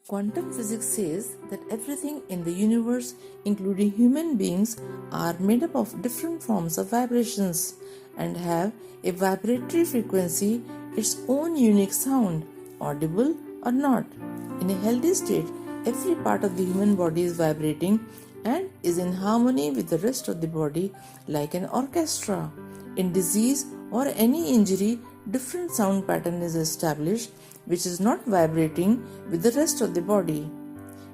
Quantum physics says that everything in the universe, including human beings, are made up of different forms of vibrations and have a vibratory frequency, its own unique sound, audible or not. In a healthy state, every part of the human body is vibrating and is in harmony with the rest of the body like an orchestra. In disease or any injury, different sound pattern is established which is not vibrating with the rest of the body.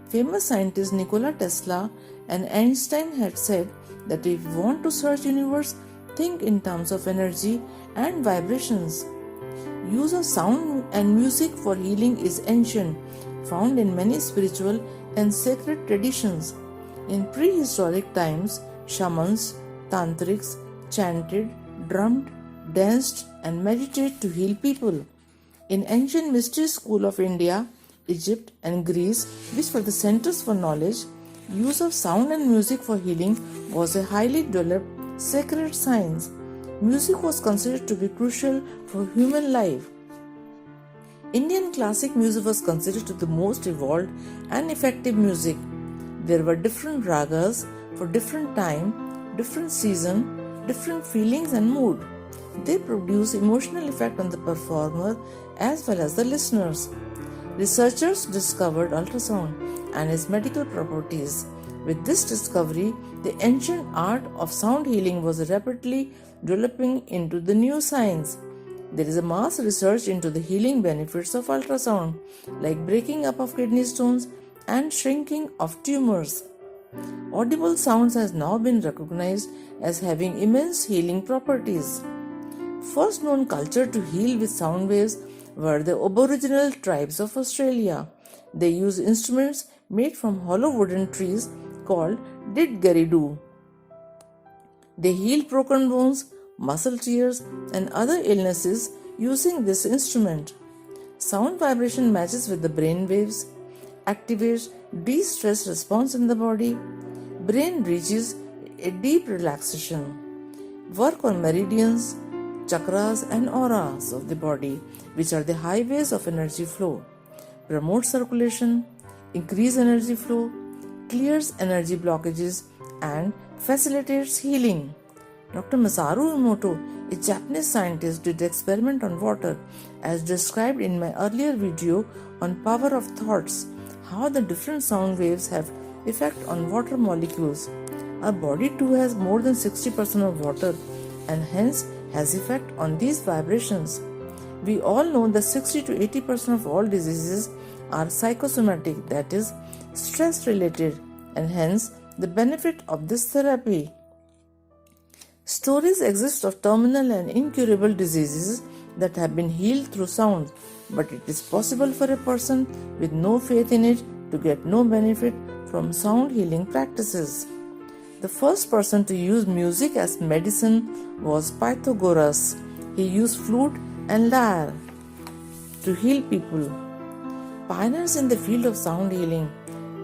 Famous scientist Nikola Tesla and Einstein had said that if you want to search universe, think in terms of energy and vibrations. Use of sound and music for healing is ancient, found in many spiritual and sacred traditions. In prehistoric times, shamans, tantrics chanted, drummed, danced, and meditated to heal people. In ancient mystery school of India, Egypt, and Greece, which were the centers for knowledge, use of sound and music for healing was a highly developed sacred science. Music was considered to be crucial for human life. Indian classic music was considered to be the most evolved and effective music. There were different ragas for different time, different season, different feelings and mood. They produce emotional effect on the performer as well as the listeners. Researchers discovered ultrasound and its medical properties. With this discovery, the ancient art of sound healing was rapidly developing into the new science. There is a mass research into the healing benefits of ultrasound, like breaking up of kidney stones and shrinking of tumors. Audible sounds has now been recognized as having immense healing properties. First known culture to heal with sound waves were the Aboriginal tribes of Australia. They used instruments made from hollow wooden trees called didgeridoo. They healed broken bones, muscle tears, and other illnesses using this instrument. Sound vibration matches with the brain waves, activates de-stress response in the body, brain reaches a deep relaxation. Work on meridians, chakras and auras of the body, which are the highways of energy flow. Promote circulation, increase energy flow, clears energy blockages, and facilitates healing. Dr. Masaru Emoto, a Japanese scientist, did experiment on water, as described in my earlier video on power of thoughts, how the different sound waves have effect on water molecules. Our body too has more than 60% of water and hence has effect on these vibrations. We all know that 60 to 80% of all diseases are psychosomatic, that is, stress related, and hence the benefit of this therapy. Stories exist of terminal and incurable diseases that have been healed through sound, but it is possible for a person with no faith in it to get no benefit from sound healing practices. The first person to use music as medicine was Pythagoras. He used flute and lyre to heal people. Pioneers in the field of sound healing,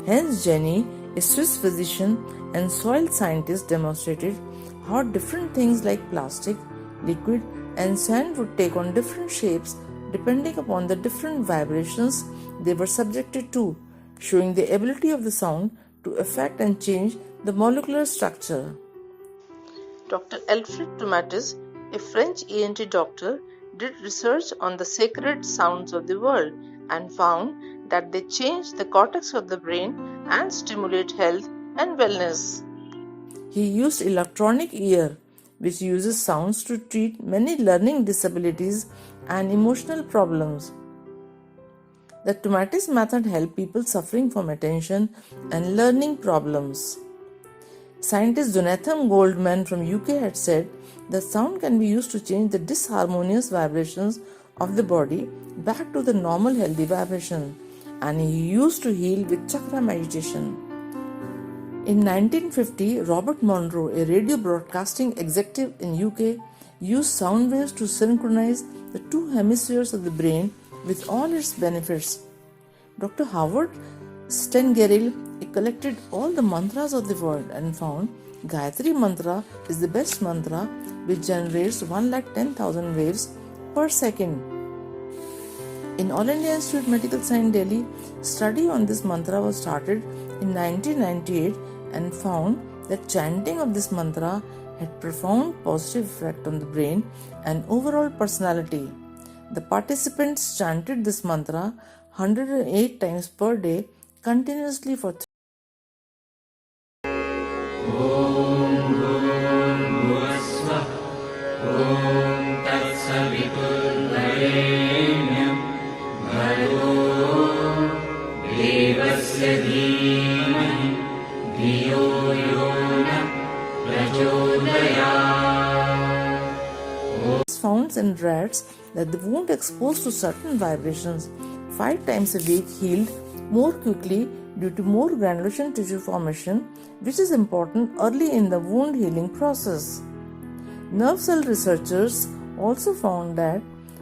Hans Jenny, a Swiss physician and soil scientist, demonstrated how different things like plastic, liquid, and sand would take on different shapes depending upon the different vibrations they were subjected to, showing the ability of the sound to affect and change the molecular structure. Dr. Alfred Tomatis, a French ENT doctor, did research on the sacred sounds of the world and found that they change the cortex of the brain and stimulate health and wellness. He used electronic ear, which uses sounds to treat many learning disabilities and emotional problems. The Tomatis method helped people suffering from attention and learning problems. Scientist Jonathan Goldman from UK had said that sound can be used to change the disharmonious vibrations of the body back to the normal healthy vibration, and he used to heal with chakra meditation. In 1950, Robert Monroe, a radio broadcasting executive in UK, used sound waves to synchronize the two hemispheres of the brain with all its benefits. Dr. Howard Stengeril collected all the mantras of the world and found Gayatri Mantra is the best mantra, which generates 110,000 waves per second. In All India Institute Medical Science Delhi, study on this mantra was started in 1998 and found that chanting of this mantra had profound positive effect on the brain and overall personality. The participants chanted this mantra 108 times per day continuously for found in rats that the wound exposed to certain vibrations 5 times a week healed more quickly due to more granulation tissue formation, which is important early in the wound healing process. Nerve cell researchers also found that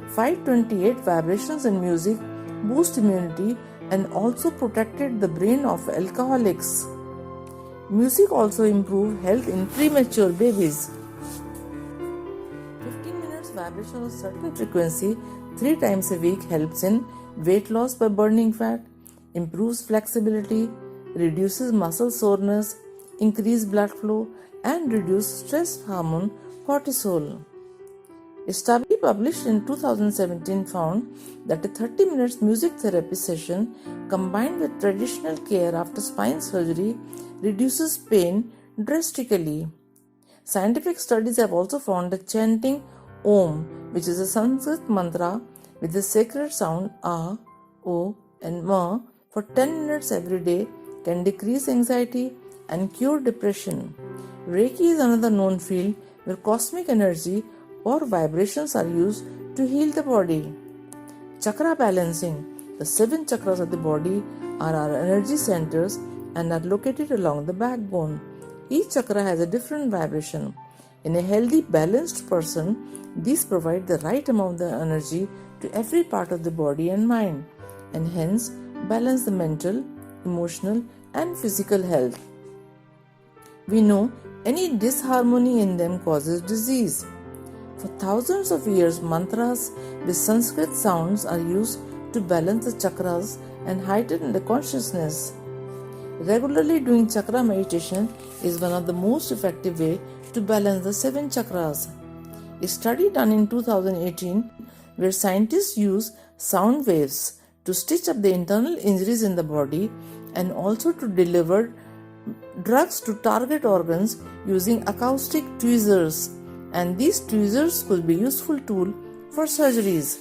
528 vibrations in music boost immunity and also protected the brain of alcoholics. Music also improves health in premature babies. 15 minutes vibration of certain frequency 3 times a week helps in weight loss by burning fat, improves flexibility, reduces muscle soreness, increases blood flow, and reduces stress hormone cortisol. A study published in 2017 found that a 30 minutes music therapy session combined with traditional care after spine surgery reduces pain drastically. Scientific studies have also found that chanting Om, which is a Sanskrit mantra with the sacred sound A, O, and Ma for 10 minutes every day can decrease anxiety and cure depression. Reiki is another known field where cosmic energy or vibrations are used to heal the body. Chakra balancing. The 7 chakras of the body are our energy centers and are located along the backbone. Each chakra has a different vibration. In a healthy, balanced person, these provide the right amount of energy to every part of the body and mind, and hence balance the mental, emotional, and physical health. We know any disharmony in them causes disease. For thousands of years, mantras with Sanskrit sounds are used to balance the chakras and heighten the consciousness. Regularly doing chakra meditation is one of the most effective ways to balance the 7 chakras. A study done in 2018 where scientists use sound waves to stitch up the internal injuries in the body and also to deliver drugs to target organs using acoustic tweezers, and these tweezers could be a useful tool for surgeries.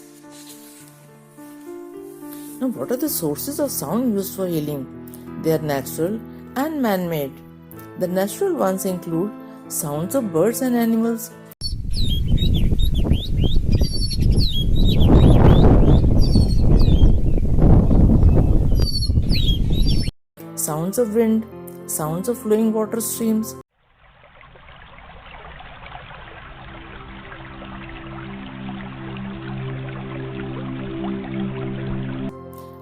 Now, what are the sources of sound used for healing? They are natural and man-made. The natural ones include sounds of birds and animals, sounds of wind, sounds of flowing water streams.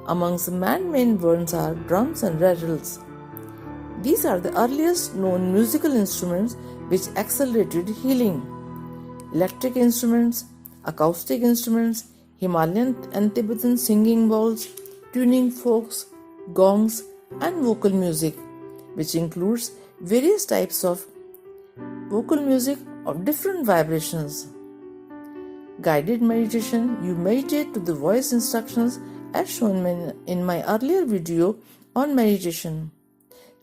Amongst the man-made ones are drums and rattles. These are the earliest known musical instruments which accelerated healing. Electric instruments, acoustic instruments, Himalayan and Tibetan singing bowls, tuning forks, gongs, and vocal music, which includes various types of vocal music of different vibrations. Guided meditation, you meditate to the voice instructions as shown in my earlier video on meditation.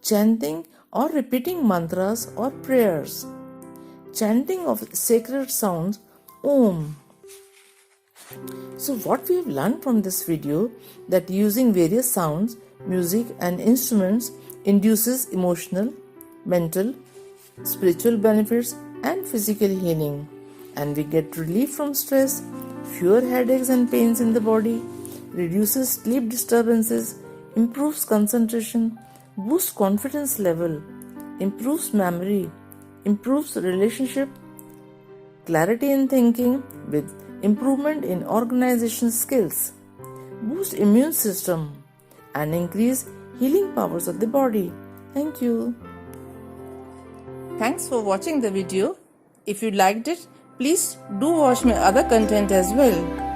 Chanting or repeating mantras or prayers. Chanting of sacred sounds, Om. So what we have learned from this video that using various sounds, music and instruments induces emotional, mental, spiritual benefits and physical healing, and we get relief from stress, fewer headaches and pains in the body, reduces sleep disturbances, improves concentration, boosts confidence level, improves memory, improves relationship, clarity in thinking with improvement in organization skills, boost immune system, and increase healing powers of the body. Thank you. Thanks for watching the video. If you liked it, please do watch my other content as well.